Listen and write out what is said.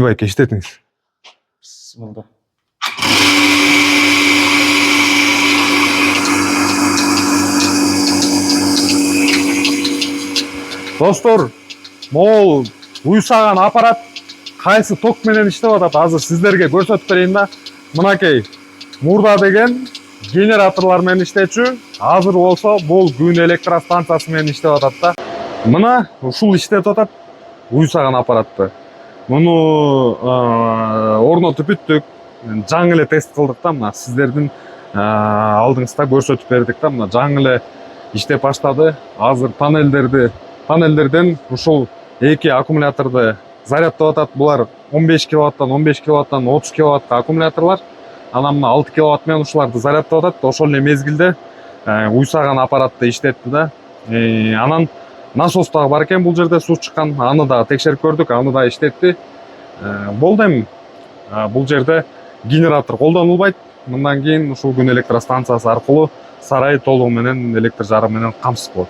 байке иштетиңиз. Bismillah. Достор, могул уйсаган аппарат кайсы ток менен иштеп атат? Азыр сиздерге көрсөтүп берейин да. Мынакей мурда деген генераторлор менен иштечү. Азыр болсо бул күн электростанциясы менен иштеп атат да. Мына ушул иштеп атат уйсаган аппаратты. Муну орнотуп бүттүк. Жаңы эле тест кылдык да, мына сиздердин алдыңызда көрсөтүп бердик да. Мына жаңы эле иштеп баштады. Азыр панелдерден ушул эки аккумуляторду зарядтап атат. Булар 15 киловаттан 30 киловаттка аккумуляторлор. Анан мына 6 киловатт менен ушуларды зарядтап атат. Ошол эле мезгилде уйсаган аппаратты иштетти да. Анан насос дагы бар экен, бул жерде суу чыккан. Аны да текшерип көрдүк, аны да иштетти. Болду эми. Бул жерде генератор колдонулбайт. Мындан кийин ушул күн электростанциясы аркылуу сарай толугу менен электр жарыгы менен камсыз болот.